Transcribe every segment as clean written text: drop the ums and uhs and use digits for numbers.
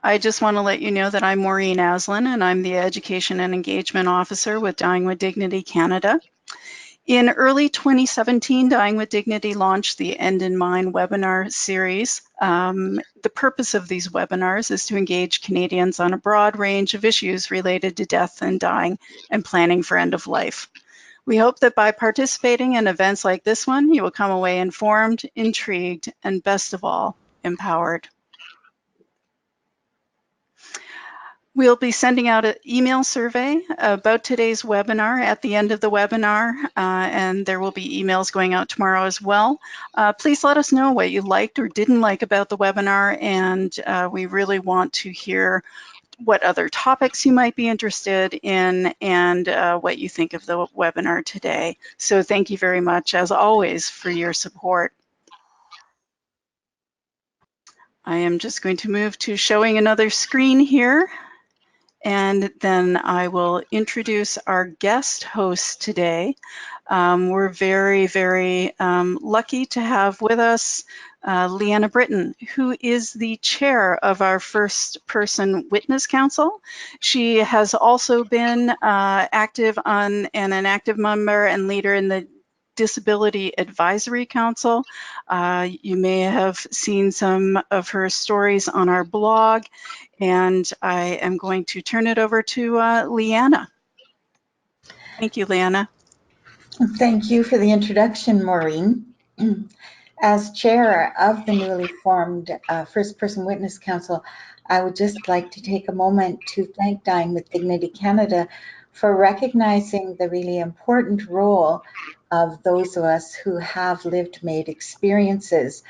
I just want to let you know that I'm Maureen Aslin, and I'm the Education and Engagement Officer with Dying with Dignity Canada. In early 2017, Dying with Dignity launched the End in Mind webinar series. The purpose of these webinars is to engage Canadians on a broad range of issues related to death and dying and planning for end of life. We hope that by participating in events like this one, you will come away informed, intrigued, and best of all, empowered. We'll be sending out an email survey about today's webinar at the end of the webinar, and there will be emails going out tomorrow as well. Please let us know what you liked or didn't like about the webinar, and we really want to hear what other topics you might be interested in and what you think of the webinar today. So thank you very much, as always, for your support. I am just going to move to showing another screen here. And then I will introduce our guest host today. We're very, very lucky to have with us Liana Brittain, who is the chair of our First Person Witness Council. She has also been active on and an active member and leader in the Disability Advisory Council. You may have seen some of her stories on our blog, and I am going to turn it over to Liana. Thank you, Liana. Thank you for the introduction, Maureen. As chair of the newly formed First Person Witness Council, I would just like to take a moment to thank Dying with Dignity Canada for recognizing the really important role of those of us who have lived MAID experiences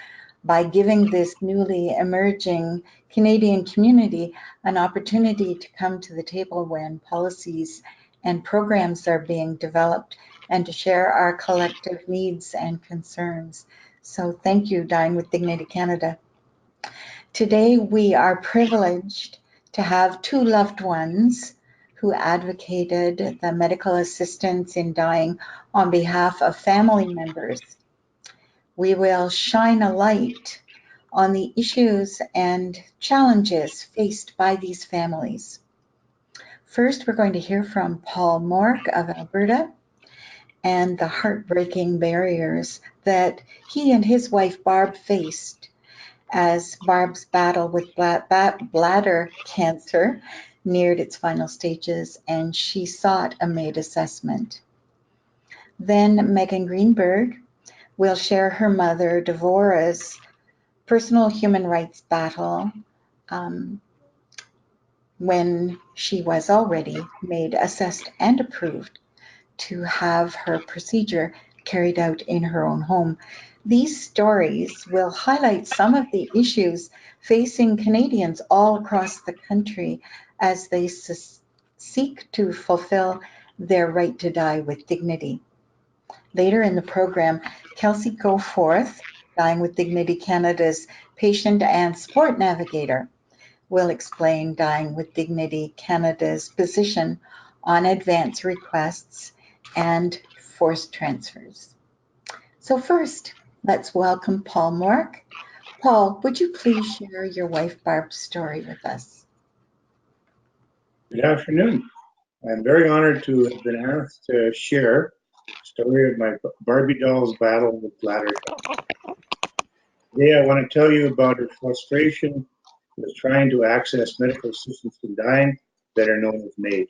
by giving this newly emerging Canadian community an opportunity to come to the table when policies and programs are being developed and to share our collective needs and concerns. So thank you, Dying with Dignity Canada. Today we are privileged to have two loved ones who advocated the medical assistance in dying on behalf of family members. We will shine a light on the issues and challenges faced by these families. First, we're going to hear from Paul Mork of Alberta and the heartbreaking barriers that he and his wife Barb faced as Barb's battle with bladder cancer neared its final stages and she sought a MAID assessment. Then Megan Greenberg will share her mother Devorah's personal human rights battle when she was already MAID assessed and approved to have her procedure carried out in her own home. These stories will highlight some of the issues facing Canadians all across the country as they seek to fulfill their right to die with dignity. Later in the program, Kelsey Goforth, Dying with Dignity Canada's patient and support navigator, will explain Dying with Dignity Canada's position on advance requests and forced transfers. So first, let's welcome Paul Mork. Paul, would you please share your wife Barb's story with us? Good afternoon. I'm very honored to have been asked to share the story of my Barbie doll's battle with bladder cancer. Today I want to tell you about her frustration with trying to access medical assistance in dying, better known as MAID.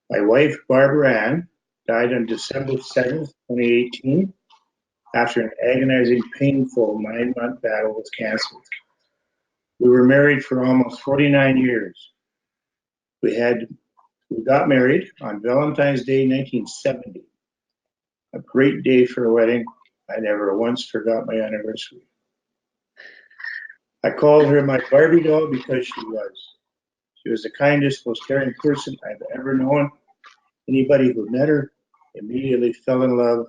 My wife, Barbara Ann, died on December 7th, 2018, after an agonizing, painful 9-month battle with cancer. We were married for almost 49 years. We got married on Valentine's Day, 1970. A great day for a wedding. I never once forgot my anniversary. I called her my Barbie doll because she was. She was the kindest, most caring person I've ever known. Anybody who met her immediately fell in love,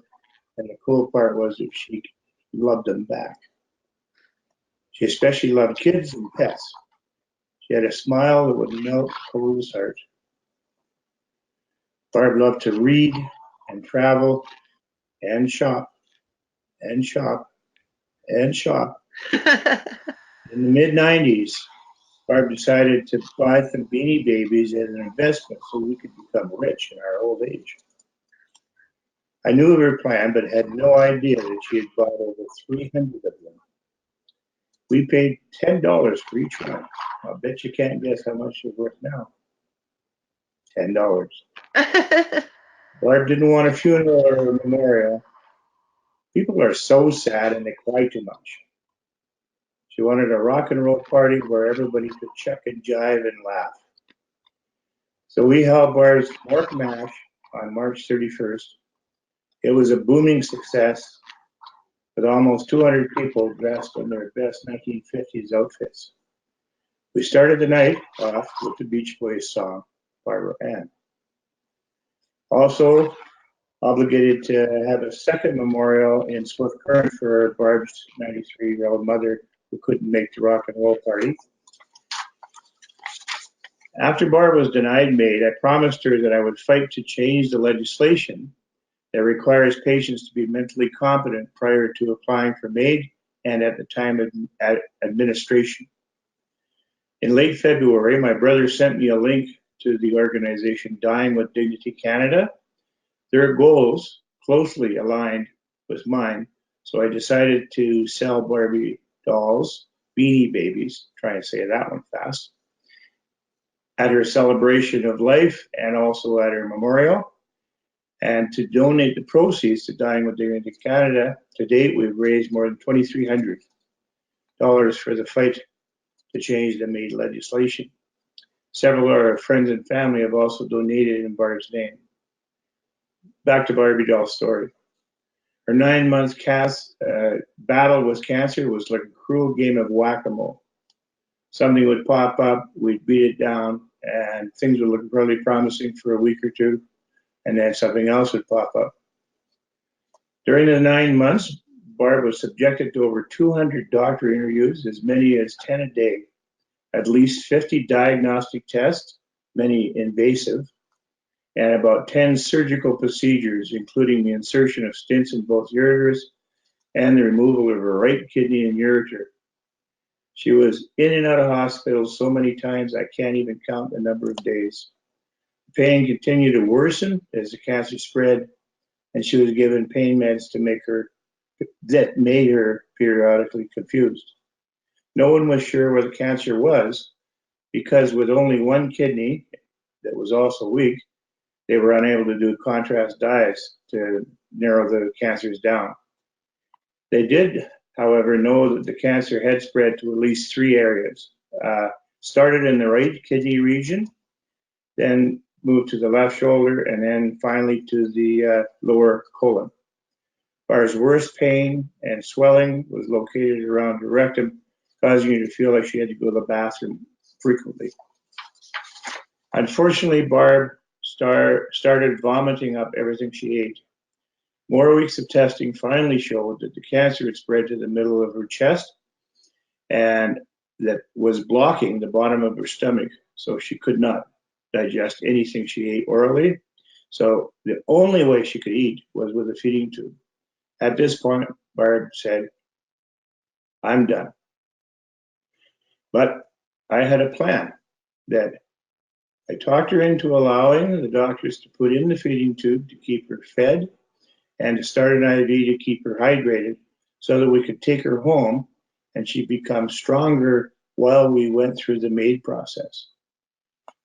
and the cool part was that she loved them back. She especially loved kids and pets. She had a smile that would melt Cole's heart. Barb loved to read and travel and shop and shop and shop. In the mid-90s, Barb decided to buy some Beanie Babies as an investment so we could become rich in our old age. I knew of her plan, but had no idea that she had bought over 300 of them. We paid $10 for each one. I'll bet you can't guess how much they're worth now. $10. Barb didn't want a funeral or a memorial. People are so sad and they cry too much. She wanted a rock and roll party where everybody could chuck and jive and laugh. So we held Barb's Mork Mash on March 31st. It was a booming success with almost 200 people dressed in their best 1950s outfits. We started the night off with the Beach Boys song, Barbara Ann. Also obligated to have a second memorial in Swift Current for Barb's 93-year-old mother who couldn't make the rock and roll party. After Barb was denied MAID, I promised her that I would fight to change the legislation that requires patients to be mentally competent prior to applying for MAID and at the time of administration. In late February, my brother sent me a link to the organization Dying with Dignity Canada. Their goals closely aligned with mine, so I decided to sell Barbie dolls, Beanie Babies, try and say that one fast, at her celebration of life and also at her memorial, and to donate the proceeds to Dying with Dignity Canada. To date, we've raised more than $2,300 for the fight to change the MAID legislation. Several of our friends and family have also donated in Barb's name. Back to Barbie doll's story. Her 9-month battle with cancer was like a cruel game of whack-a-mole. Something would pop up, we'd beat it down, and things would look really promising for a week or two, and then something else would pop up. During the 9 months, Barb was subjected to over 200 doctor interviews, as many as 10 a day, at least 50 diagnostic tests, many invasive, and about 10 surgical procedures, including the insertion of stents in both ureters and the removal of her right kidney and ureter. She was in and out of hospitals so many times I can't even count the number of days. The pain continued to worsen as the cancer spread, and she was given pain meds that made her periodically confused. No one was sure where the cancer was because with only one kidney that was also weak, they were unable to do contrast diets to narrow the cancers down. They did, however, know that the cancer had spread to at least 3 areas. Started in the right kidney region, then moved to the left shoulder, and then finally to the lower colon. Barb's worst pain and swelling was located around her rectum, causing her to feel like she had to go to the bathroom frequently. Unfortunately, Barb started vomiting up everything she ate. More weeks of testing finally showed that the cancer had spread to the middle of her chest and that was blocking the bottom of her stomach, so she could not digest anything she ate orally. So the only way she could eat was with a feeding tube. At this point, Barb said, "I'm done." But I had a plan that I talked her into allowing the doctors to put in the feeding tube to keep her fed and to start an IV to keep her hydrated so that we could take her home and she'd become stronger while we went through the MAID process.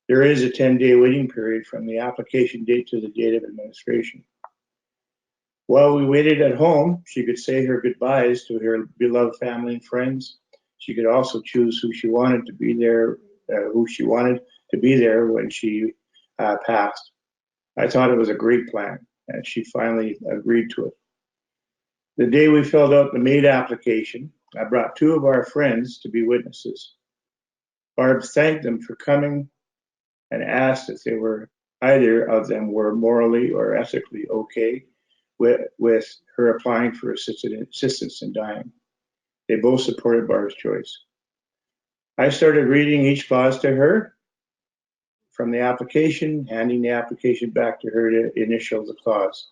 There is a 10-day waiting period from the application date to the date of administration. While we waited at home, she could say her goodbyes to her beloved family and friends. She could also choose who she wanted to be there, when she passed. I thought it was a great plan, and she finally agreed to it. The day we filled out the MAID application, I brought 2 of our friends to be witnesses. Barb thanked them for coming and asked if either of them were morally or ethically okay with her applying for assistance in dying. They both supported Barb's choice. I started reading each clause to her from the application, handing the application back to her to initial the clause.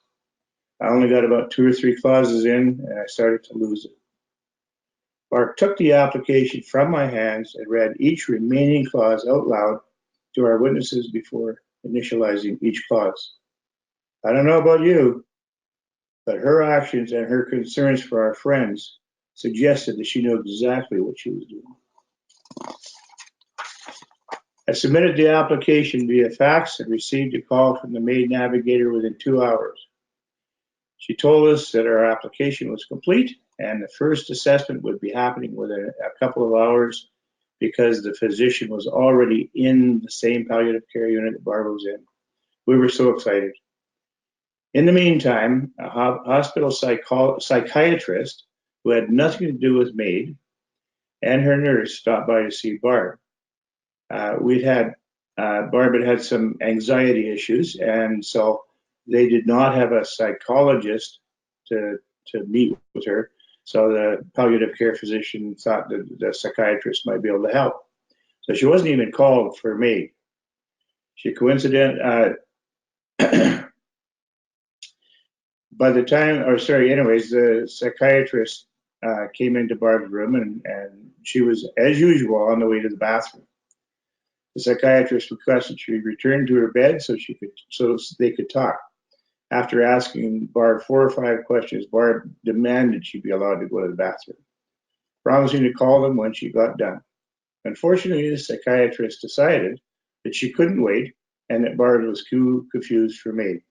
I only got about 2 or 3 clauses in, and I started to lose it. Barb took the application from my hands and read each remaining clause out loud to our witnesses before initializing each clause. I don't know about you, but her actions and her concerns for our friends suggested that she knew exactly what she was doing. I submitted the application via fax and received a call from the MAID navigator within 2 hours. She told us that our application was complete and the first assessment would be happening within a couple of hours because the physician was already in the same palliative care unit that Barbara was in. We were so excited. In the meantime, a hospital psychiatrist who had nothing to do with MAID and her nurse stopped by to see Barb. Barb had some anxiety issues, and so they did not have a psychologist to meet with her. So the palliative care physician thought that the psychiatrist might be able to help. So she wasn't even called for MAID. She by the time, anyways, the psychiatrist came into Barb's room and she was, as usual, on the way to the bathroom. The psychiatrist requested she return to her bed so they could talk. After asking Barb 4 or 5 questions, Barb demanded she be allowed to go to the bathroom, promising to call them when she got done. Unfortunately, the psychiatrist decided that she couldn't wait and that Barb was too confused for MAID.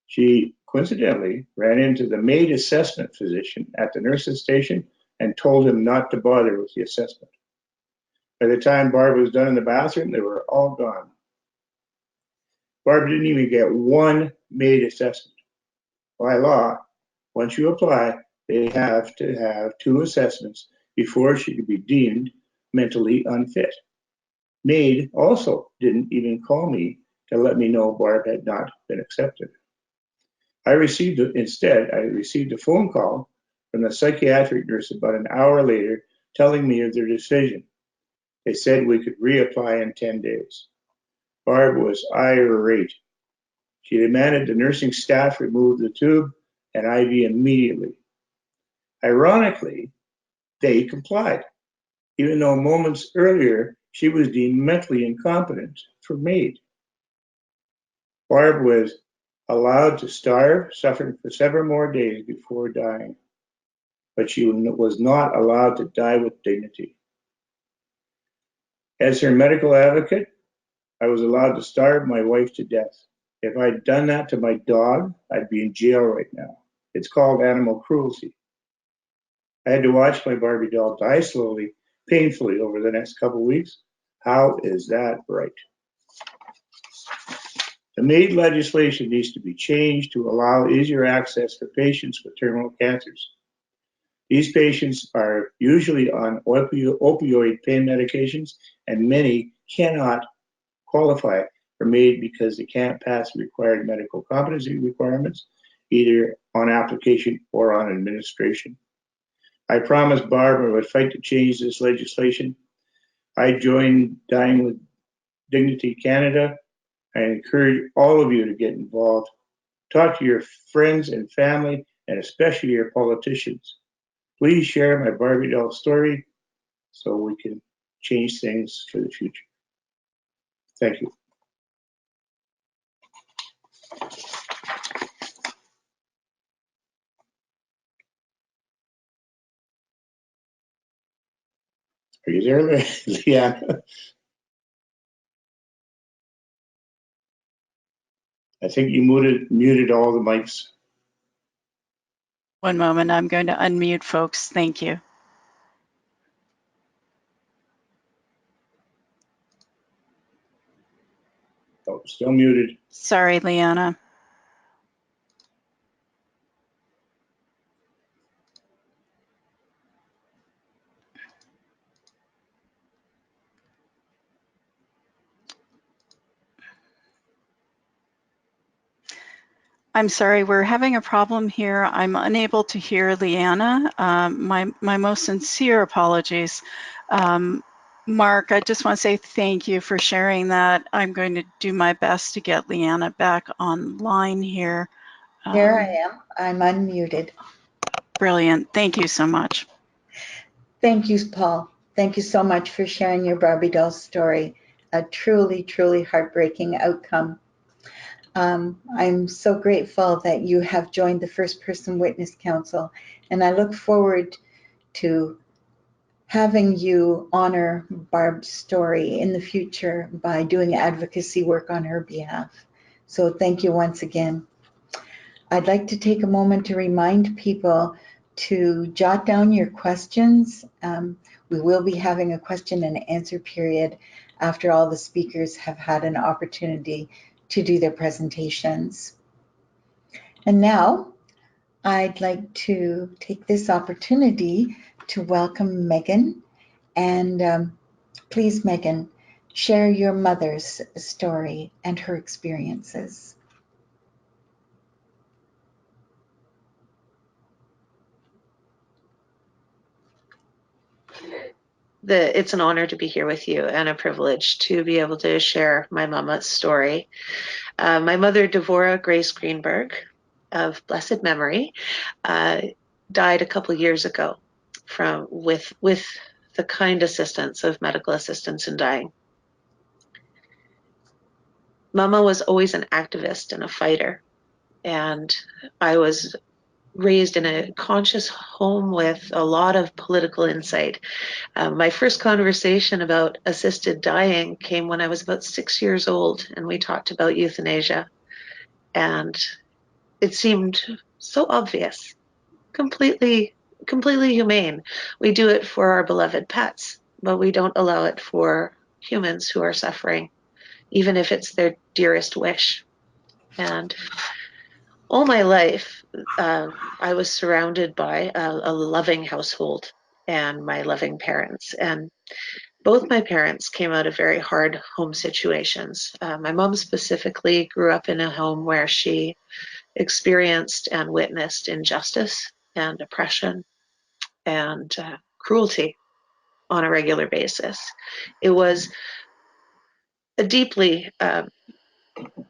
She coincidentally ran into the MAID assessment physician at the nurse's station and told him not to bother with the assessment. By the time Barb was done in the bathroom, they were all gone. Barb didn't even get one MAID assessment. By law, once you apply, they have to have 2 assessments before she could be deemed mentally unfit. MAID also didn't even call me to let me know Barb had not been accepted. I received a phone call from the psychiatric nurse about an hour later telling me of their decision. They said we could reapply in 10 days. Barb was irate. She demanded the nursing staff remove the tube and IV immediately. Ironically, they complied, even though moments earlier she was deemed mentally incompetent for MAID. Barb was allowed to starve, suffering for several more days before dying, but she was not allowed to die with dignity. As her medical advocate, I was allowed to starve my wife to death. If I'd done that to my dog, I'd be in jail right now. It's called animal cruelty. I had to watch my Barbie doll die slowly, painfully over the next couple of weeks. How is that right? The MAID legislation needs to be changed to allow easier access for patients with terminal cancers. These patients are usually on opioid pain medications, and many cannot qualify for MAID because they can't pass required medical competency requirements, either on application or on administration. I promised Barb I would fight to change this legislation. I joined Dying with Dignity Canada. I encourage all of you to get involved. Talk to your friends and family, and especially your politicians. Please share my Barbie doll story so we can change things for the future. Thank you. Are you there, Liana? I think you muted all the mics. One moment, I'm going to unmute folks. Thank you. Oh, still muted. Sorry, Liana. I'm sorry, we're having a problem here. I'm unable to hear Liana. My most sincere apologies. Mark, I just want to say thank you for sharing that. I'm going to do my best to get Liana back online here. Here I am. I'm unmuted. Brilliant. Thank you so much. Thank you, Paul. Thank you so much for sharing your Barbie doll story. A truly, truly heartbreaking outcome. I'm so grateful that you have joined the First Person Witness Council, and I look forward to having you honor Barb's story in the future by doing advocacy work on her behalf. So thank you once again. I'd like to take a moment to remind people to jot down your questions. We will be having a question and answer period after all the speakers have had an opportunity to do their presentations. And now I'd like to take this opportunity to welcome Megan. And please, Megan, share your mother's story and her experiences. It's an honor to be here with you and a privilege to be able to share my mama's story. My mother, Devorah Grace Greenberg, of blessed memory, died a couple years ago with the kind assistance of medical assistance in dying. Mama was always an activist and a fighter, and I was raised in a conscious home with a lot of political insight. My first conversation about assisted dying came when I was about 6 years old, and we talked about euthanasia. And it seemed so obvious, completely humane. We do it for our beloved pets, but we don't allow it for humans who are suffering, even if it's their dearest wish. And all my life, I was surrounded by a loving household and my loving parents. And both my parents came out of very hard home situations. My mom specifically grew up in a home where she experienced and witnessed injustice and oppression and cruelty on a regular basis. It was a deeply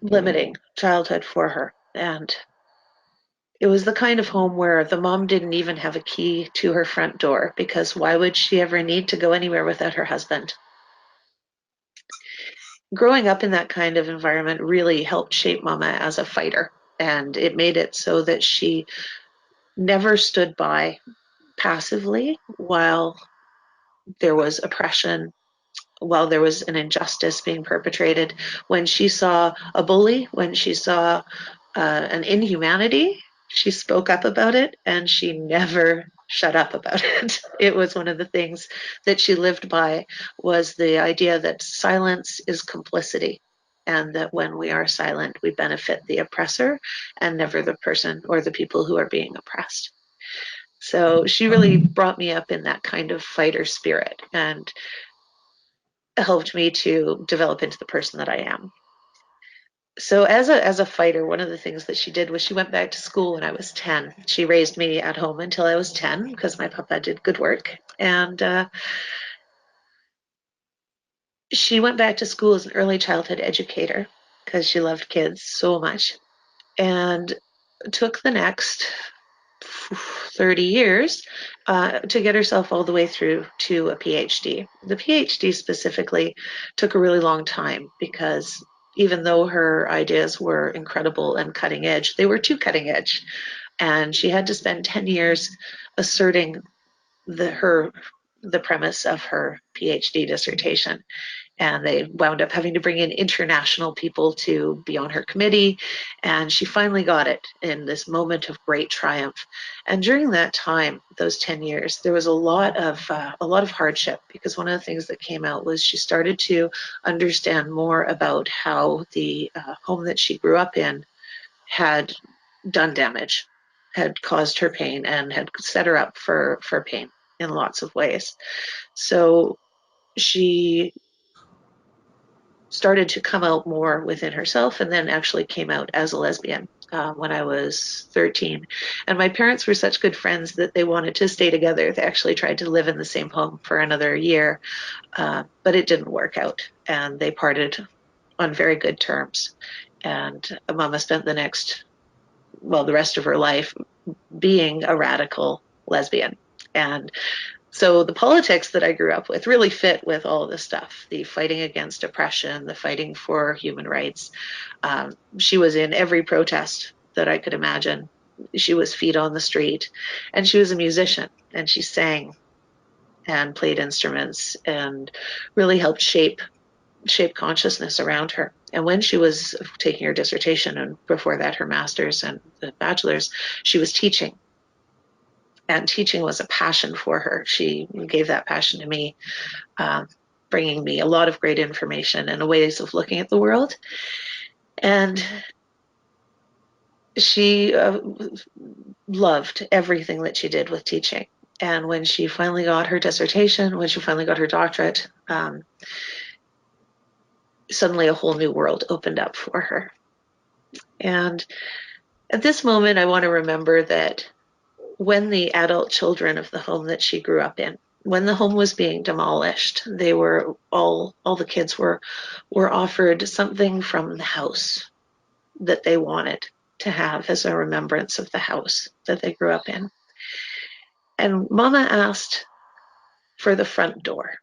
limiting childhood for her. And it was the kind of home where the mom didn't even have a key to her front door, because why would she ever need to go anywhere without her husband? Growing up in that kind of environment really helped shape Mama as a fighter, and it made it so that she never stood by passively while there was oppression, while there was an injustice being perpetrated. When she saw a bully, when she saw an inhumanity, she spoke up about it, and she never shut up about it. It was one of the things that she lived by, was the idea that silence is complicity, and that when we are silent, we benefit the oppressor and never the person or the people who are being oppressed. So she really brought me up in that kind of fighter spirit and helped me to develop into the person that I am. So as a fighter, one of the things that she did was she went back to school when I was 10. She raised me at home until I was 10 because my papa did good work. And she went back to school as an early childhood educator because she loved kids so much, and took the next 30 years to get herself all the way through to a PhD. The PhD specifically took a really long time because even though her ideas were incredible and cutting edge, they were too cutting edge. And she had to spend 10 years asserting the premise of her PhD dissertation. And they wound up having to bring in international people to be on her committee, and she finally got it in this moment of great triumph. And during that time, those 10 years, there was a lot of hardship, because one of the things that came out was she started to understand more about how the home that she grew up in had done damage, had caused her pain, and had set her up for pain in lots of ways. So she started to come out more within herself, and then actually came out as a lesbian when I was 13. And my parents were such good friends that they wanted to stay together. They actually tried to live in the same home for another year, but it didn't work out, and they parted on very good terms. And Mama spent the rest of her life being a radical lesbian. And So the politics that I grew up with really fit with all of this stuff, the fighting against oppression, the fighting for human rights. She was in every protest that I could imagine. She was feet on the street, and she was a musician, and she sang and played instruments and really helped shape consciousness around her. And when she was taking her dissertation, and before that her master's and the bachelor's, she was teaching. And teaching was a passion for her. She gave that passion to me, bringing me a lot of great information and ways of looking at the world. And she loved everything that she did with teaching. And when she finally got her dissertation, when she finally got her doctorate, suddenly a whole new world opened up for her. And at this moment, I want to remember that when the adult children of the home that she grew up in, when the home was being demolished, they were all the kids were offered something from the house that they wanted to have as a remembrance of the house that they grew up in. And Mama asked for the front door,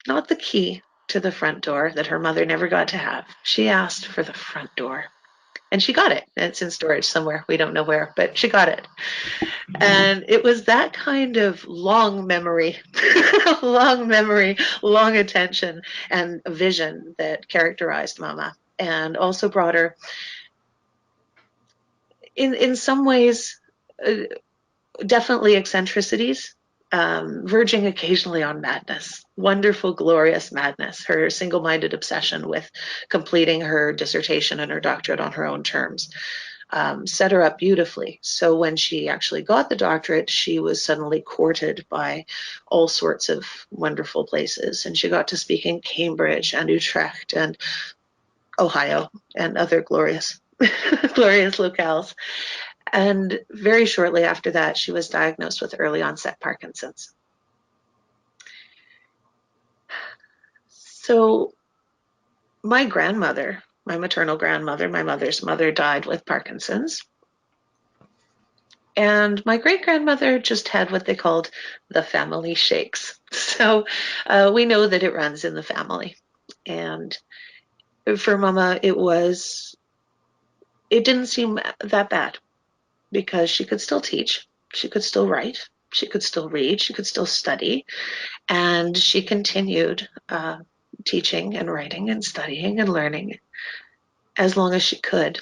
not the key to the front door that her mother never got to have. She asked for the front door. And she got it. It's in storage somewhere. We don't know where, but she got it. And it was that kind of long memory, long attention, and vision that characterized Mama, and also brought her, in some ways, definitely eccentricities, verging occasionally on madness, wonderful, glorious madness. Her single-minded obsession with completing her dissertation and her doctorate on her own terms set her up beautifully. So when she actually got the doctorate, she was suddenly courted by all sorts of wonderful places. And she got to speak in Cambridge and Utrecht and Ohio and other glorious, glorious locales. And very shortly after that, she was diagnosed with early onset Parkinson's. So my grandmother, my maternal grandmother, my mother's mother, died with Parkinson's. And my great-grandmother just had what they called the family shakes. So we know that it runs in the family. And for Mama, it didn't seem that bad because she could still teach, she could still write, she could still read, she could still study. And she continued teaching and writing and studying and learning as long as she could.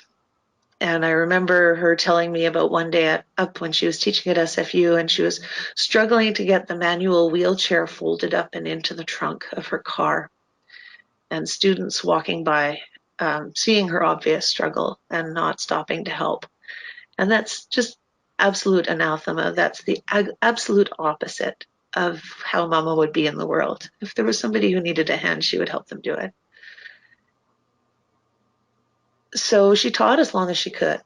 And I remember her telling me about one day up when she was teaching at SFU, and she was struggling to get the manual wheelchair folded up and into the trunk of her car. And students walking by, seeing her obvious struggle and not stopping to help. And that's just absolute anathema. That's the absolute opposite of how Mama would be in the world. If there was somebody who needed a hand, she would help them do it. So she taught as long as she could.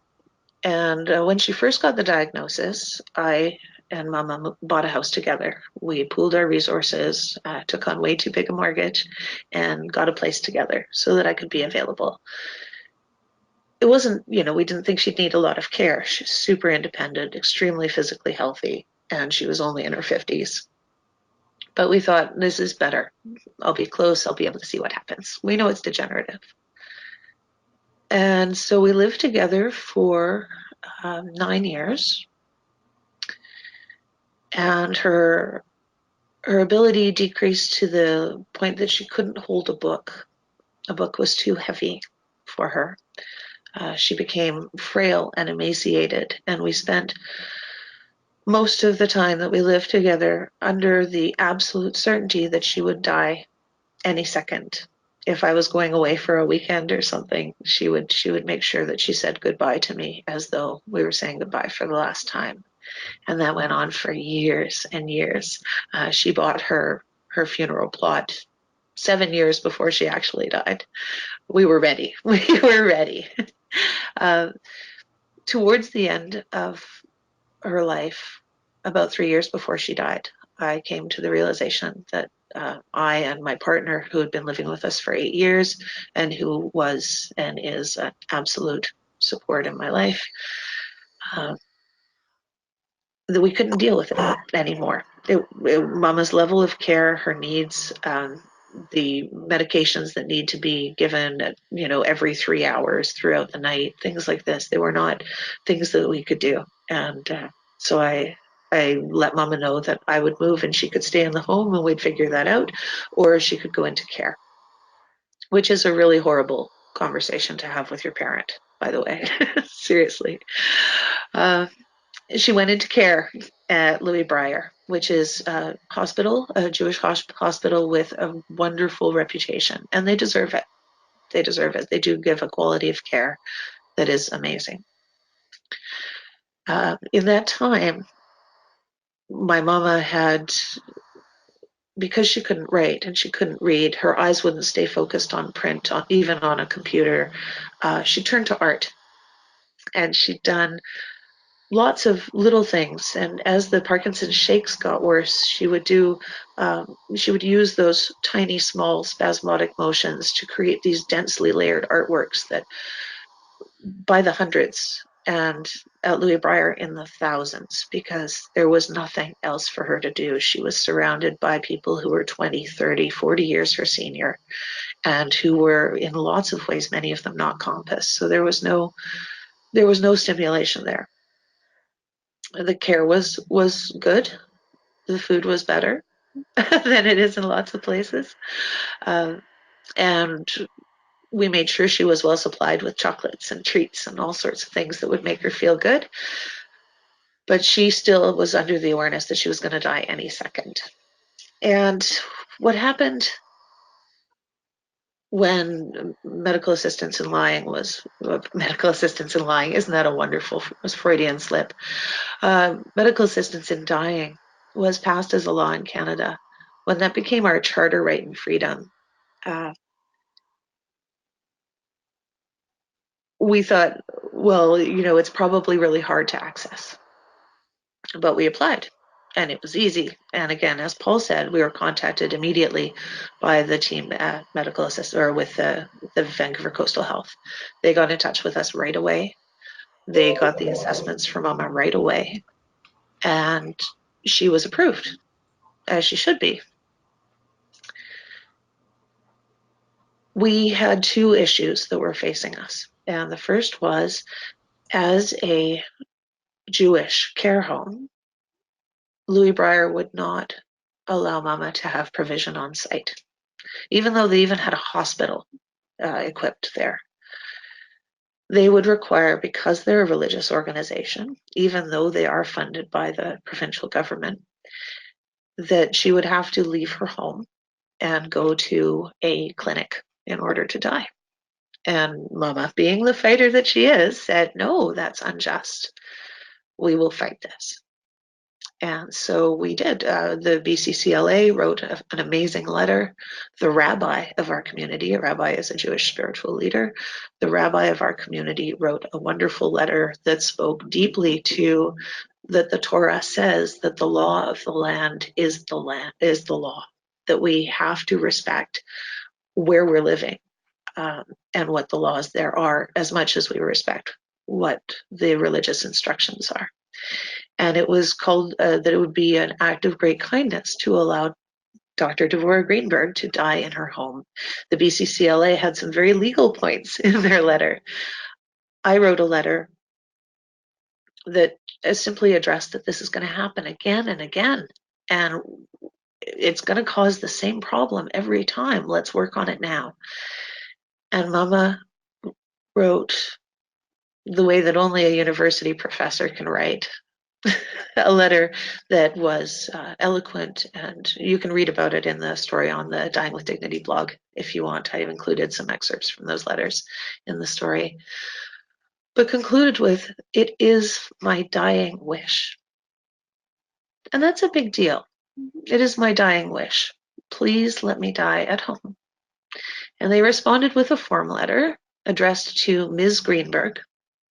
And when she first got the diagnosis, I and Mama bought a house together. We pooled our resources, took on way too big a mortgage, and got a place together so that I could be available. It wasn't, we didn't think she'd need a lot of care. She's super independent, extremely physically healthy, and she was only in her 50s. But we thought, this is better. I'll be close. I'll be able to see what happens. We know it's degenerative. And so we lived together for 9 years. And her ability decreased to the point that she couldn't hold a book. A book was too heavy for her. She became frail and emaciated, and we spent most of the time that we lived together under the absolute certainty that she would die any second. If I was going away for a weekend or something, she would make sure that she said goodbye to me as though we were saying goodbye for the last time. And that went on for years and years. She bought her funeral plot 7 years before she actually died. We were ready. We were ready. Towards the end of her life, about 3 years before she died, I came to the realization that I and my partner, who had been living with us for 8 years and who was and is an absolute support in my life, that we couldn't deal with it anymore. Mama's level of care, her needs, the medications that need to be given, every 3 hours throughout the night, things like this. They were not things that we could do. And so I let Mama know that I would move and she could stay in the home and we'd figure that out, or she could go into care, which is a really horrible conversation to have with your parent, by the way. Seriously. She went into care at Louis Breyer, which is a hospital, a Jewish hospital with a wonderful reputation, and they deserve it. They deserve it. They do give a quality of care that is amazing. In that time, my mama had, because she couldn't write and she couldn't read, her eyes wouldn't stay focused on print, even on a computer. She turned to art, and she'd done lots of little things. And as the Parkinson's shakes got worse, she would use those tiny, small, spasmodic motions to create these densely layered artworks that, by the hundreds, and at Louis Breyer in the thousands, because there was nothing else for her to do. She was surrounded by people who were 20, 30, 40 years her senior, and who were in lots of ways, many of them not compass. So there was no stimulation there. The care was good. The food was better than it is in lots of places. And we made sure she was well supplied with chocolates and treats and all sorts of things that would make her feel good. But she still was under the awareness that she was going to die any second. And what happened when medical assistance in lying, isn't that a wonderful Freudian slip? Medical assistance in dying was passed as a law in Canada. When that became our charter right and freedom, we thought, well, it's probably really hard to access. But we applied, and it was easy. And again, as Paul said, we were contacted immediately by the team at Medical Assist, or with the Vancouver Coastal Health. They got in touch with us right away. They got the assessments for Mama right away, and she was approved, as she should be. We had two issues that were facing us. And the first was, as a Jewish care home, Louis Breyer would not allow Mama to have provision on site, even though they even had a hospital equipped there. They would require, because they're a religious organization, even though they are funded by the provincial government, that she would have to leave her home and go to a clinic in order to die. And Mama, being the fighter that she is, said, no, that's unjust. We will fight this. And so we did. The BCCLA wrote an amazing letter. The rabbi of our community, a rabbi is a Jewish spiritual leader, the rabbi of our community wrote a wonderful letter that spoke deeply to that the Torah says that the law of the land is the law, that we have to respect where we're living, and what the laws there are, as much as we respect what the religious instructions are. And it was called that it would be an act of great kindness to allow Dr. Devorah Greenberg to die in her home. The BCCLA had some very legal points in their letter. I wrote a letter that simply addressed that this is going to happen again and again, and it's going to cause the same problem every time. Let's work on it now. And Mama wrote the way that only a university professor can write, a letter that was eloquent, and you can read about it in the story on the Dying with Dignity blog if you want. I've included some excerpts from those letters in the story, but concluded with, "It is my dying wish." And that's a big deal. It is my dying wish. Please let me die at home. And they responded with a form letter addressed to Ms. Greenberg,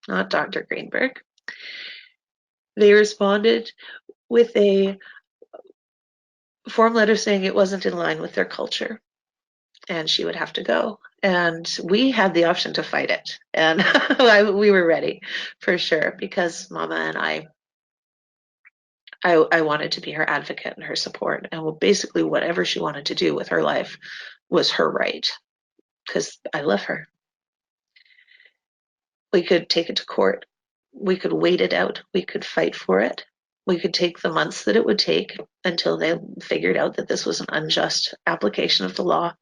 not Dr. Greenberg. They responded with a form letter saying it wasn't in line with their culture and she would have to go. And we had the option to fight it. And we were ready for sure, because Mama and I I wanted to be her advocate and her support. And basically whatever she wanted to do with her life was her right, because I love her. We could take it to court. We could wait it out. We could fight for it. We could take the months that it would take until they figured out that this was an unjust application of the law.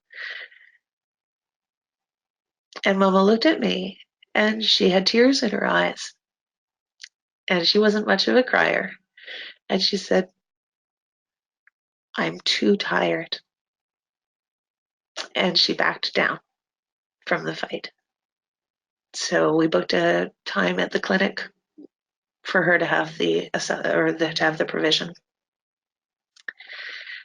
And Mama looked at me and she had tears in her eyes. And she wasn't much of a crier. And she said, "I'm too tired." And she backed down from the fight. So we booked a time at the clinic for her to have the provision.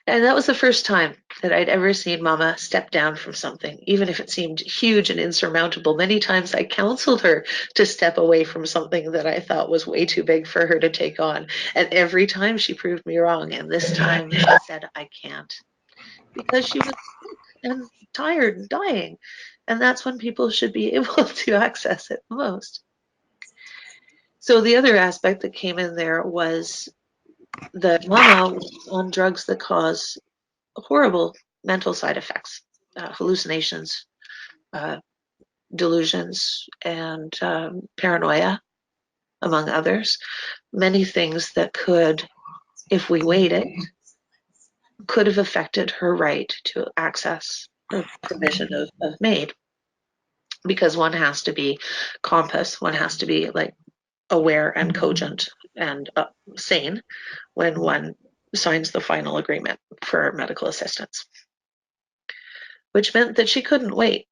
And that was the first time that I'd ever seen Mama step down from something, even if it seemed huge and insurmountable. Many times I counseled her to step away from something that I thought was way too big for her to take on. And every time she proved me wrong. And this time she said, "I can't." Because she was sick and tired and dying. And that's when people should be able to access it the most. So the other aspect that came in there was that Mama was on drugs that cause horrible mental side effects, hallucinations, uh, delusions, and paranoia, among others. Many things that could, if we waited, could have affected her right to access the provision of MAID. Because one has to be compass, one has to be like aware and cogent and sane when one signs the final agreement for medical assistance, which meant that she couldn't wait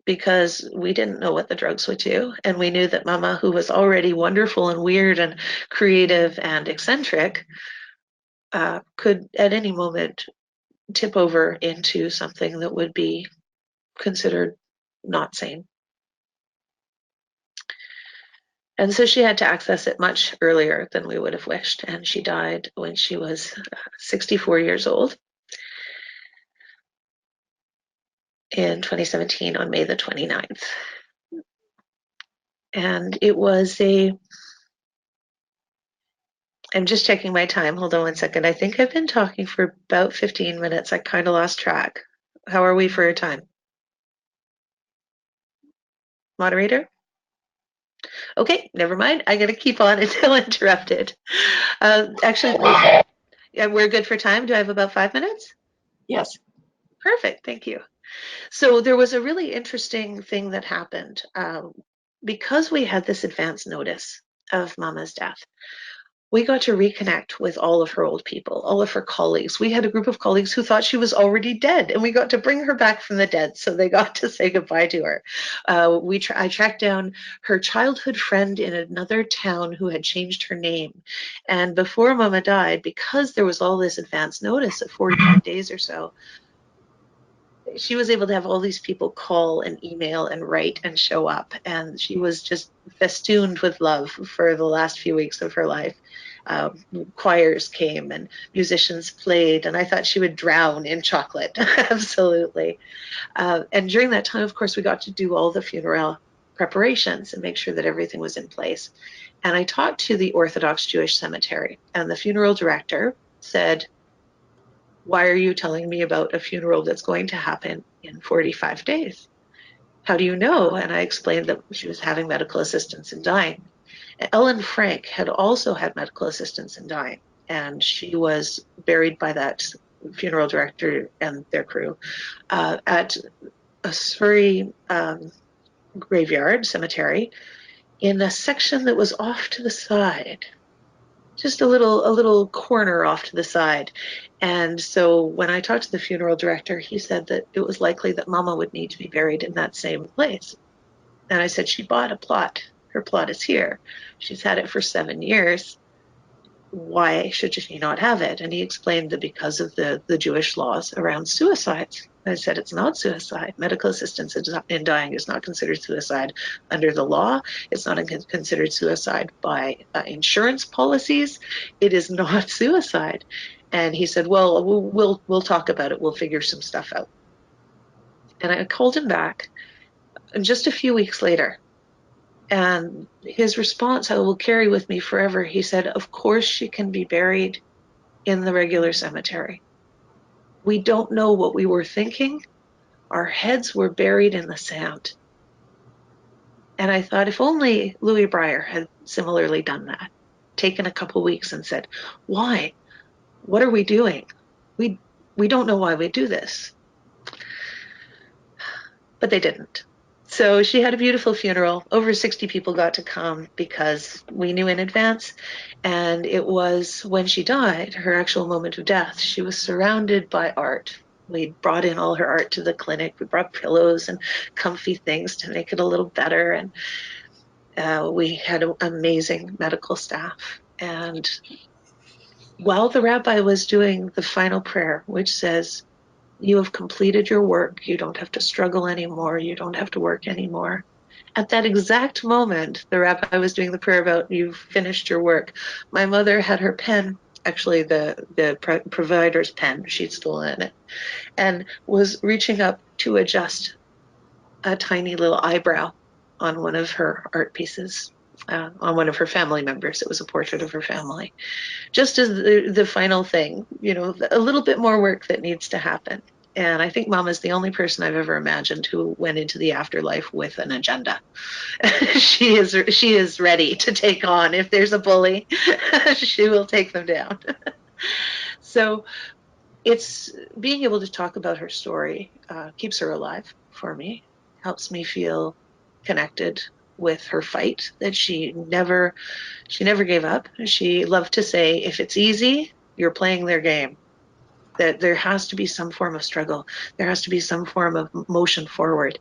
because we didn't know what the drugs would do. And we knew that Mama, who was already wonderful and weird and creative and eccentric, could at any moment tip over into something that would be considered not sane. And so she had to access it much earlier than we would have wished. And she died when she was 64 years old in 2017 on May the 29th. And it was I'm just checking my time. Hold on one second. I think I've been talking for about 15 minutes. I kind of lost track. How are we for your time? Moderator? Okay, never mind. I got to keep on until interrupted. Actually, yeah, we're good for time. Do I have about 5 minutes? Yes. Perfect. Thank you. So there was a really interesting thing that happened. Because we had this advance notice of Mama's death, we got to reconnect with all of her old people, all of her colleagues. We had a group of colleagues who thought she was already dead, and we got to bring her back from the dead, so they got to say goodbye to her. I tracked down her childhood friend in another town who had changed her name. And before Mama died, because there was all this advance notice of 45 days or so, she was able to have all these people call and email and write and show up. And she was just festooned with love for the last few weeks of her life. Choirs came and musicians played, and I thought she would drown in chocolate. Absolutely. And during that time, of course, we got to do all the funeral preparations and make sure that everything was in place. And I talked to the Orthodox Jewish cemetery, and the funeral director said, "Why are you telling me about a funeral that's going to happen in 45 days? How do you know?" And I explained that she was having medical assistance in dying. Ellen Frank had also had medical assistance in dying, and she was buried by that funeral director and their crew at a Surrey graveyard cemetery in a section that was off to the side, just a little corner off to the side. And so when I talked to the funeral director, he said that it was likely that Mama would need to be buried in that same place. And I said, "She bought a plot. Her plot is here. She's had it for 7 years. Why should she not have it?" And he explained that because of the Jewish laws around suicides. I said, "It's not suicide. Medical assistance in dying is not considered suicide under the law. It's not considered suicide by insurance policies. It is not suicide." And he said, "Well, we'll talk about it. We'll figure some stuff out." And I called him back, and just a few weeks later, And his response I will carry with me forever. He said, "Of course she can be buried in the regular cemetery. We don't know what we were thinking. Our heads were buried in the sand." And I thought, if only Louis Breyer had similarly done that, taken a couple weeks and said, "Why? What are we doing? We don't know why we do this." But they didn't. So she had a beautiful funeral. Over 60 people got to come because we knew in advance. And it was when she died, her actual moment of death, she was surrounded by art. We brought in all her art to the clinic. We brought pillows and comfy things to make it a little better. And we had an amazing medical staff. And while the rabbi was doing the final prayer, which says, "You have completed your work. You don't have to struggle anymore. You don't have to work anymore." At that exact moment, the rabbi was doing the prayer about, "You've finished your work." My mother had her pen, actually the provider's pen, she'd stolen it, and was reaching up to adjust a tiny little eyebrow on one of her art pieces, on one of her family members. It was a portrait of her family. Just as the final thing, a little bit more work that needs to happen. And I think Mom is the only person I've ever imagined who went into the afterlife with an agenda. She is ready to take on. If there's a bully, she will take them down. So it's being able to talk about her story keeps her alive for me, helps me feel connected with her fight, that she never gave up. She loved to say, if it's easy, you're playing their game. That there has to be some form of struggle. There has to be some form of motion forward.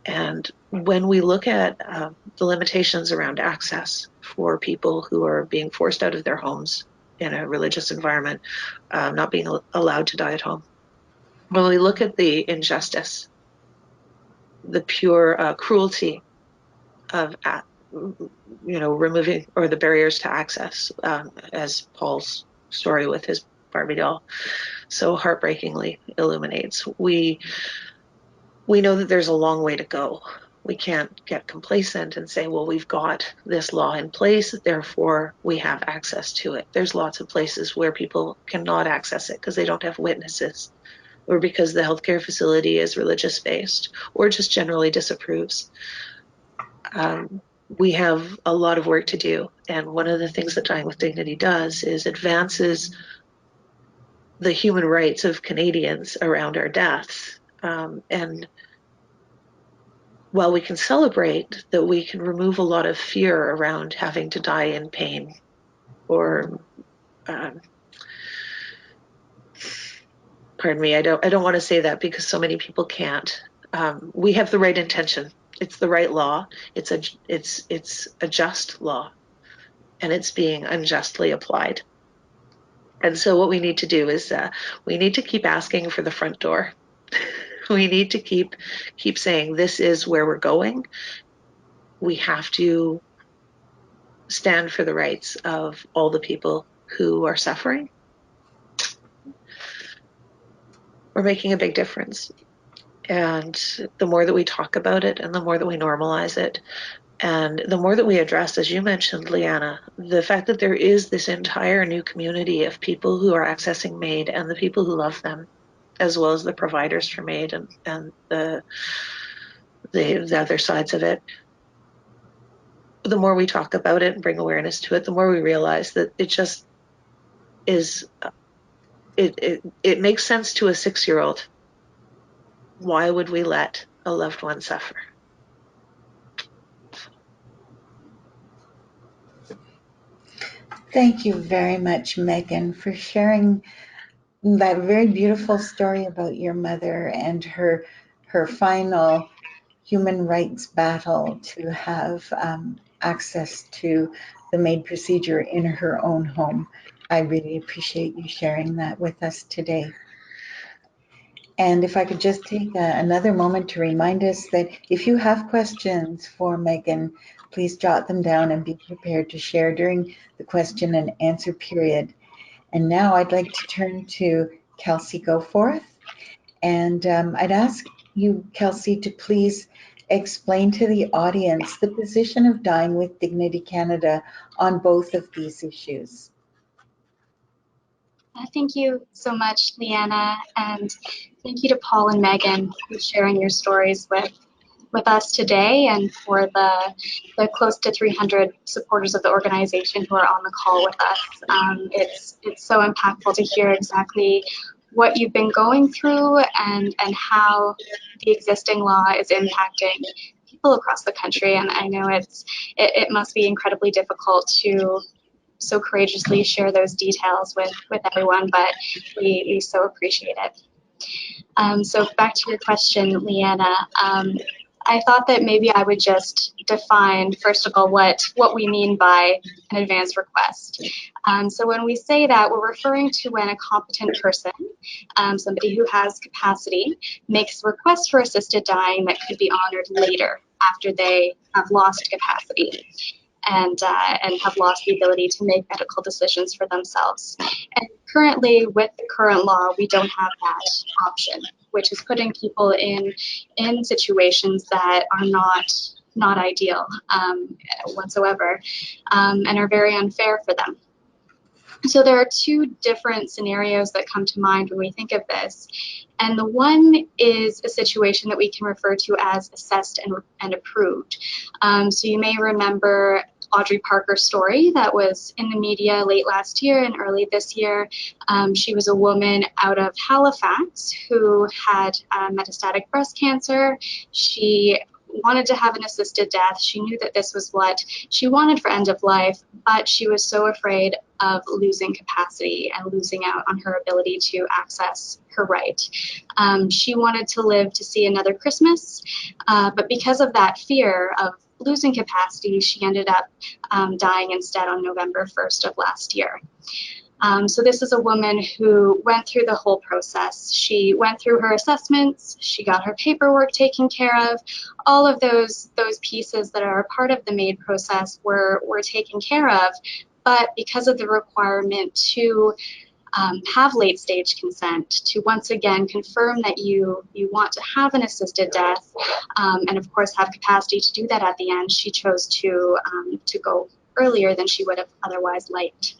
And when we look at the limitations around access for people who are being forced out of their homes in a religious environment, not being allowed to die at home, when we look at the injustice, the pure cruelty of removing or the barriers to access, as Paul's story with his Barbie doll so heartbreakingly illuminates, we know that there's a long way to go. We can't get complacent and say, well, we've got this law in place, therefore we have access to it. There's lots of places where people cannot access it because they don't have witnesses, or because the healthcare facility is religious based, or just generally disapproves. We have a lot of work to do. And one of the things that Dying with Dignity does is advances the human rights of Canadians around our deaths. And while we can celebrate that, we can remove a lot of fear around having to die in pain, or pardon me, I don't want to say that because so many people can't. We have the right intention. It's the right law. It's a just law, and it's being unjustly applied. And so what we need to do is we need to keep asking for the front door. We need to keep saying, this is where we're going. We have to stand for the rights of all the people who are suffering. We're making a big difference. And the more that we talk about it, and the more that we normalize it, and the more that we address, as you mentioned, Liana, the fact that there is this entire new community of people who are accessing MAID, and the people who love them, as well as the providers for MAID and the other sides of it. The more we talk about it and bring awareness to it, the more we realize that it just is, it makes sense to a 6-year-old. Why would we let a loved one suffer? Thank you very much, Megan, for sharing that very beautiful story about your mother and her final human rights battle to have access to the MAID procedure in her own home. I really appreciate you sharing that with us today. And if I could just take another moment to remind us that if you have questions for Megan, please jot them down and be prepared to share during the question and answer period. And now I'd like to turn to Kelsey Goforth. And I'd ask you, Kelsey, to please explain to the audience the position of Dying with Dignity Canada on both of these issues? Thank you so much, Liana, and thank you to Paul and Megan for sharing your stories with us today, and for the close to 300 supporters of the organization who are on the call with us. It's so impactful to hear exactly what you've been going through and how the existing law is impacting people across the country. And I know it must be incredibly difficult to so courageously share those details with everyone, but we so appreciate it. So back to your question, Liana. I thought that maybe I would just define, first of all, what we mean by an advance request. So when we say that, we're referring to when a competent person, somebody who has capacity, makes a request for assisted dying that could be honored later after they have lost capacity and have lost the ability to make medical decisions for themselves. And currently, with the current law, we don't have that option, which is putting people in situations that are not ideal whatsoever, and are very unfair for them. So there are two different scenarios that come to mind when we think of this. And the one is a situation that we can refer to as assessed and approved. So you may remember Audrey Parker's story that was in the media late last year and early this year. She was a woman out of Halifax who had metastatic breast cancer. She wanted to have an assisted death. She knew that this was what she wanted for end of life, but she was so afraid of losing capacity and losing out on her ability to access her right. She wanted to live to see another Christmas, but because of that fear of losing capacity, she ended up dying instead on November 1st of last year. So this is a woman who went through the whole process. She went through her assessments, she got her paperwork taken care of, all of those pieces that are a part of the MAID process were taken care of, but because of the requirement to have late stage consent, to once again confirm that you want to have an assisted death, and of course have capacity to do that at the end, she chose to go earlier than she would have otherwise liked.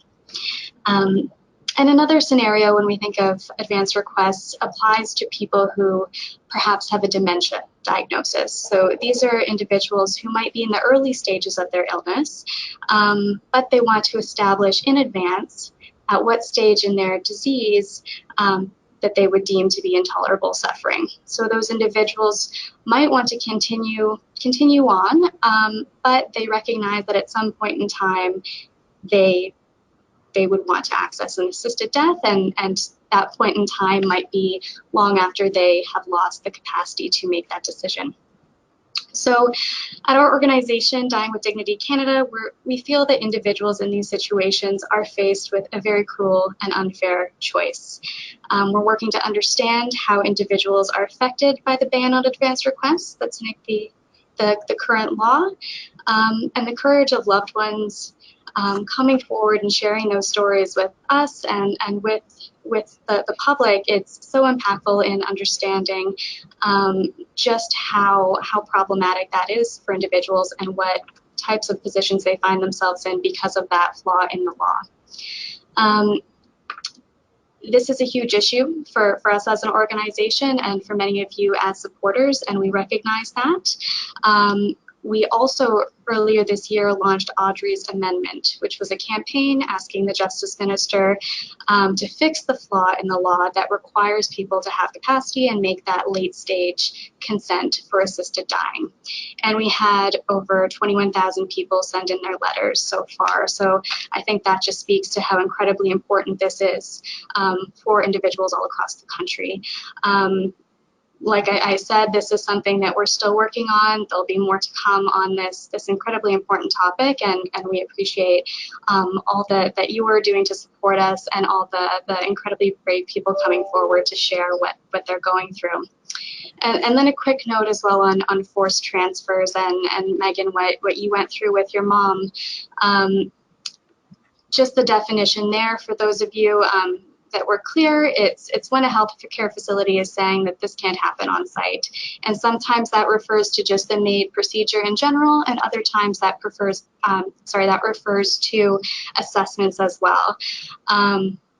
And another scenario when we think of advance requests applies to people who perhaps have a dementia diagnosis. So these are individuals who might be in the early stages of their illness, but they want to establish in advance at what stage in their disease that they would deem to be intolerable suffering. So those individuals might want to continue on, but they recognize that at some point in time they would want to access an assisted death, and that point in time might be long after they have lost the capacity to make that decision. So at our organization, Dying with Dignity Canada, we feel that individuals in these situations are faced with a very cruel and unfair choice. We're working to understand how individuals are affected by the ban on advance requests that's in the current law, and the courage of loved ones coming forward and sharing those stories with us and with the public. It's so impactful in understanding just how problematic that is for individuals and what types of positions they find themselves in because of that flaw in the law. This is a huge issue for us as an organization and for many of you as supporters, and we recognize that. We also earlier this year launched Audrey's Amendment, which was a campaign asking the Justice Minister to fix the flaw in the law that requires people to have capacity and make that late stage consent for assisted dying. And we had over 21,000 people send in their letters so far. So I think that just speaks to how incredibly important this is for individuals all across the country. Like I said, this is something that we're still working on. There'll be more to come on this incredibly important topic, and we appreciate all that you are doing to support us and all the incredibly brave people coming forward to share what they're going through. And then a quick note as well on forced transfers and Megan, what you went through with your mom. Just the definition there for those of you, that we're clear. It's when a healthcare facility is saying that this can't happen on site. And sometimes that refers to just the MAID procedure in general, and other times that refers to assessments as well.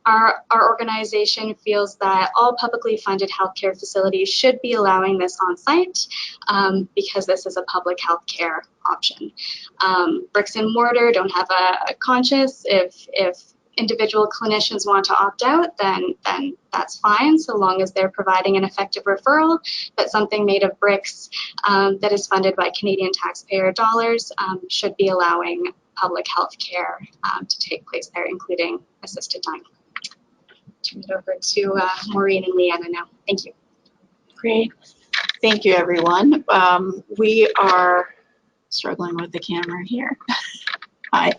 Our organization feels that all publicly funded healthcare facilities should be allowing this on site because this is a public healthcare option. Bricks and mortar don't have a conscience. If individual clinicians want to opt out, then that's fine, so long as they're providing an effective referral. But something made of bricks that is funded by Canadian taxpayer dollars should be allowing public health care to take place there, including assisted dying. Turn it over to Maureen and Liana now. Thank you. Great. Thank you, everyone. We are struggling with the camera here. Hi.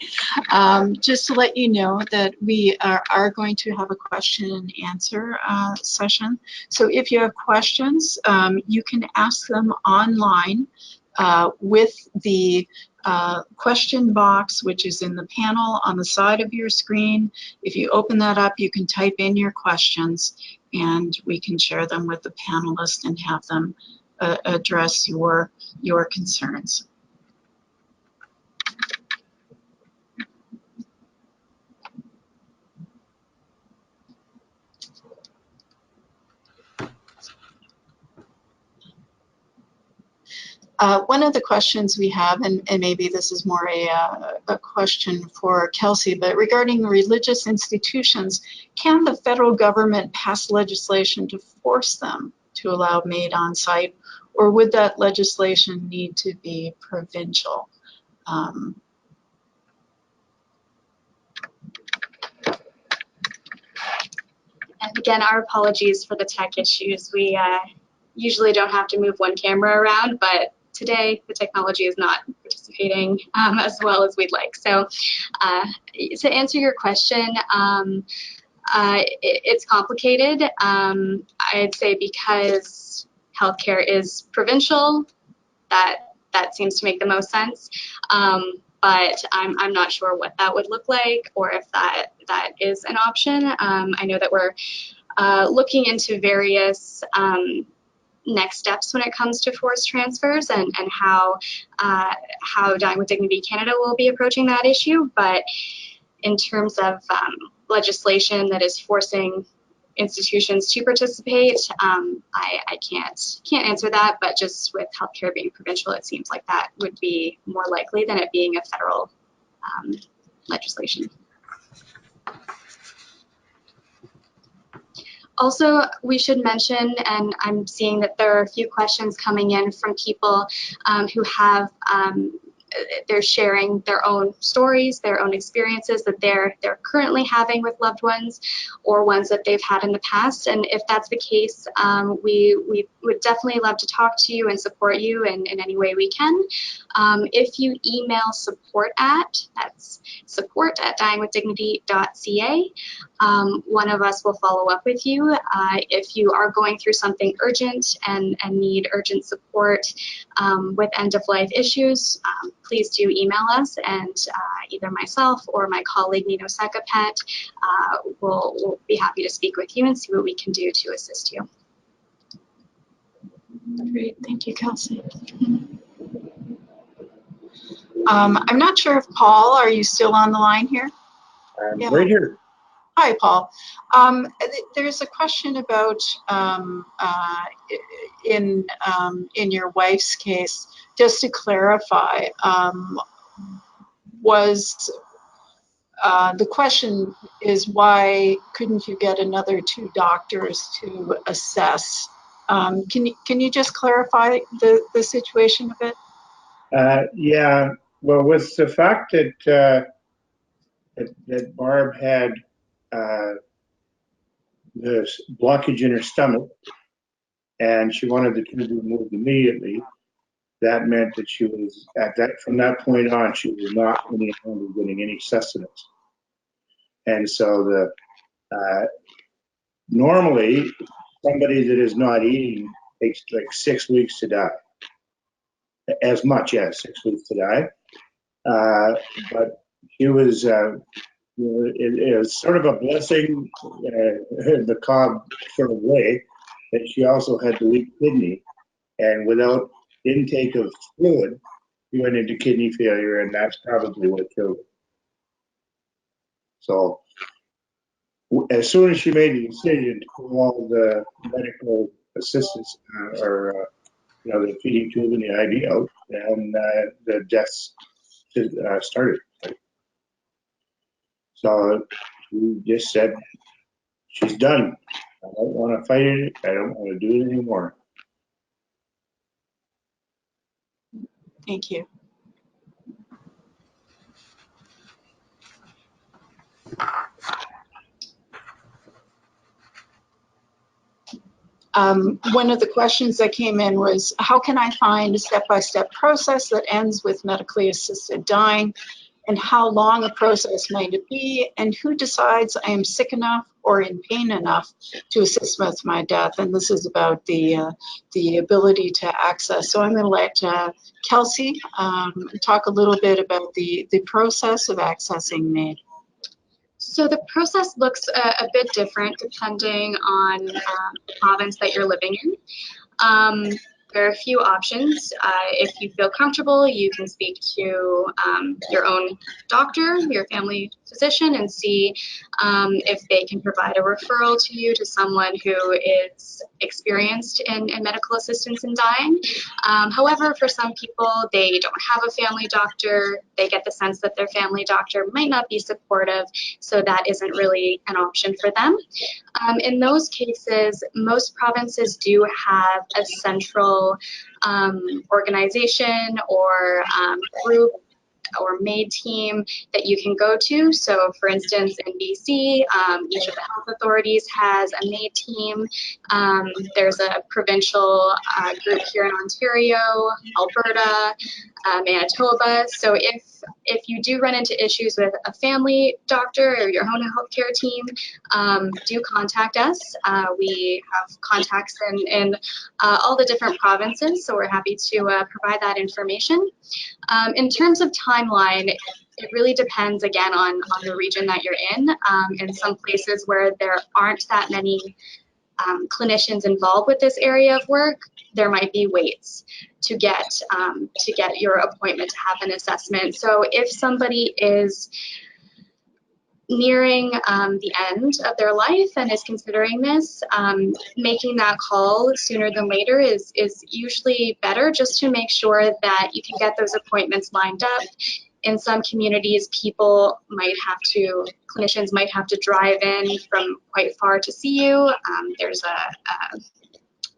Just to let you know that we are going to have a question and answer session. So if you have questions, you can ask them online with the question box, which is in the panel on the side of your screen. If you open that up, you can type in your questions and we can share them with the panelists and have them address your concerns. One of the questions we have, and maybe this is more a question for Kelsey, but regarding religious institutions, can the federal government pass legislation to force them to allow MAID on site, or would that legislation need to be provincial? And again, our apologies for the tech issues. We usually don't have to move one camera around, but today the technology is not participating as well as we'd like. So to answer your question, it's complicated. I'd say because healthcare is provincial, that seems to make the most sense. But I'm not sure what that would look like or if that is an option. I know that we're looking into various next steps when it comes to forced transfers and how Dying with Dignity Canada will be approaching that issue. But in terms of legislation that is forcing institutions to participate, I can't answer that, but just with healthcare being provincial, it seems like that would be more likely than it being a federal legislation. Also, we should mention, and I'm seeing that there are a few questions coming in from people who have, they're sharing their own stories, their own experiences that they're currently having with loved ones or ones that they've had in the past. And if that's the case, we would definitely love to talk to you and support you in any way we can. If you email that's support@dyingwithdignity.ca, one of us will follow up with you. If you are going through something urgent and need urgent support with end-of-life issues, please do email us, and either myself or my colleague Nino Sekapet will be happy to speak with you and see what we can do to assist you. Great, thank you, Kelsey. I'm not sure if Paul, are you still on the line here? I'm right here. Hi, Paul. There's a question about in your wife's case, just to clarify, the question is why couldn't you get another 2 doctors to assess? Can you just clarify the situation a bit? Yeah, well, with the fact that that Barb had the blockage in her stomach and she wanted the tumor removed immediately, that meant that she was from that point on, she was not any longer getting any sustenance. And so normally somebody that is not eating takes like 6 weeks to die, as much as 6 weeks to die. But she was it was sort of a blessing in the macabre sort of way that she also had the weak kidney, and without intake of fluid, she went into kidney failure, and that's probably what killed her. So as soon as she made the decision to pull all the medical assistance the feeding tube and the IV out, and the deaths started. So we just said, she's done. I don't want to fight it. I don't want to do it anymore. Thank you. One of the questions that came in was, how can I find a step-by-step process that ends with medically assisted dying? And how long a process might it be? And who decides I am sick enough or in pain enough to assist with my death? And this is about the ability to access. So I'm going to let Kelsey talk a little bit about the process of accessing MAID. So the process looks a bit different depending on the province that you're living in. There are a few options. If you feel comfortable, you can speak to your own doctor, your family physician, and see if they can provide a referral to you to someone who is experienced in medical assistance in dying. However, for some people, they don't have a family doctor. They get the sense that their family doctor might not be supportive, so that isn't really an option for them. In those cases, most provinces do have a central organization or group or MAID team that you can go to. So for instance, in BC, each of the health authorities has a MAID team. There's a provincial group here in Ontario, Alberta, Manitoba. So if you do run into issues with a family doctor or your own healthcare team, do contact us. We have contacts in all the different provinces, so we're happy to provide that information. In terms of timeline, it really depends again on the region that you're in. In some places where there aren't that many clinicians involved with this area of work, there might be waits to get your appointment to have an assessment. So if somebody is nearing the end of their life and is considering this, making that call sooner than later is usually better, just to make sure that you can get those appointments lined up. In some communities, clinicians might have to drive in from quite far to see you. There's a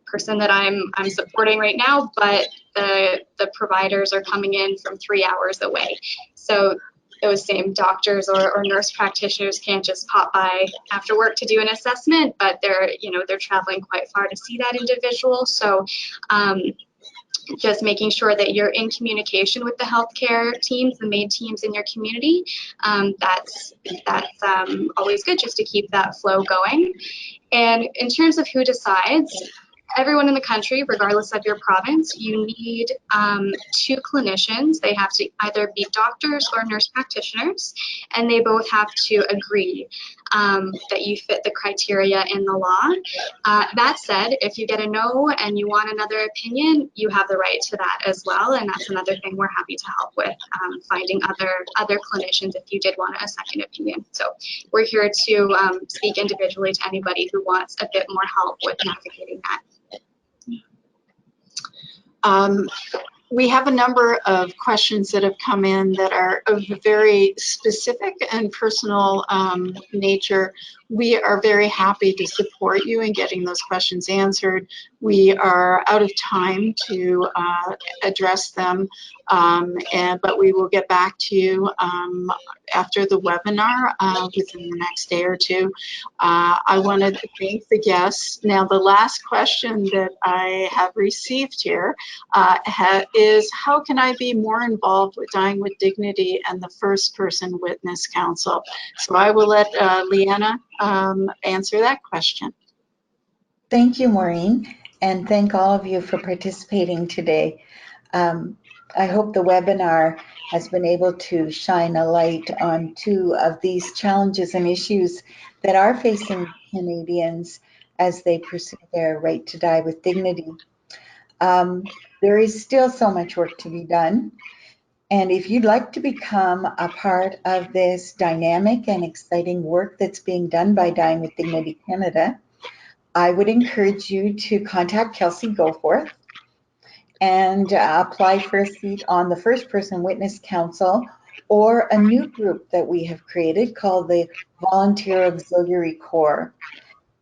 person that I'm supporting right now, but the providers are coming in from 3 hours away. So those same doctors or nurse practitioners can't just pop by after work to do an assessment, but they're traveling quite far to see that individual. So just making sure that you're in communication with the healthcare teams, the MAID teams in your community, that's always good, just to keep that flow going. And in terms of who decides, everyone in the country, regardless of your province, you need 2 clinicians. They have to either be doctors or nurse practitioners, and they both have to agree that you fit the criteria in the law. That said, if you get a no and you want another opinion, you have the right to that as well, and that's another thing we're happy to help with, finding other clinicians if you did want a second opinion. So we're here to speak individually to anybody who wants a bit more help with navigating that. We have a number of questions that have come in that are of a very specific and personal nature. We are very happy to support you in getting those questions answered. We are out of time to address them, but we will get back to you after the webinar within the next day or two. I want to thank the guests. Now, the last question that I have received here is, how can I be more involved with Dying with Dignity and the First Person Witness Council? So I will let Lianna answer that question. Thank you, Maureen, and thank all of you for participating today. I hope the webinar has been able to shine a light on two of these challenges and issues that are facing Canadians as they pursue their right to die with dignity. There is still so much work to be done. And if you'd like to become a part of this dynamic and exciting work that's being done by Dying with Dignity Canada, I would encourage you to contact Kelsey Goforth and apply for a seat on the First Person Witness Council or a new group that we have created called the Volunteer Auxiliary Corps.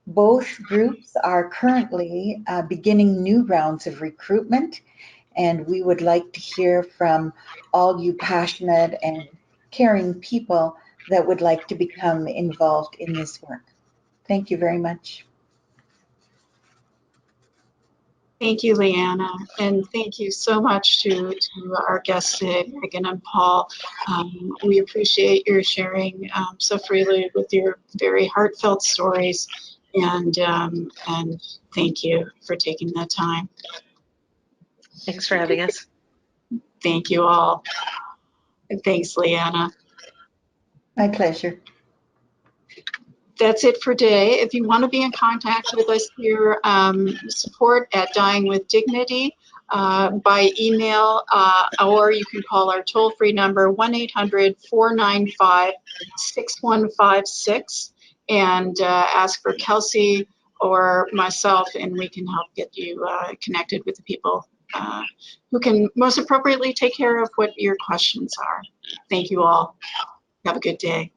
Both groups are currently beginning new rounds of recruitment, and we would like to hear from all you passionate and caring people that would like to become involved in this work. Thank you very much. Thank you, Liana, and thank you so much to our guests today, Megan and Paul. We appreciate your sharing so freely with your very heartfelt stories, and thank you for taking the time. Thanks for having us. Thank you all. And thanks, Liana. My pleasure. That's it for today. If you want to be in contact with us here, support at Dying with Dignity by email, or you can call our toll-free number 1-800-495-6156 and ask for Kelsey or myself, and we can help get you connected with the people who can most appropriately take care of what your questions are. Thank you all. Have a good day.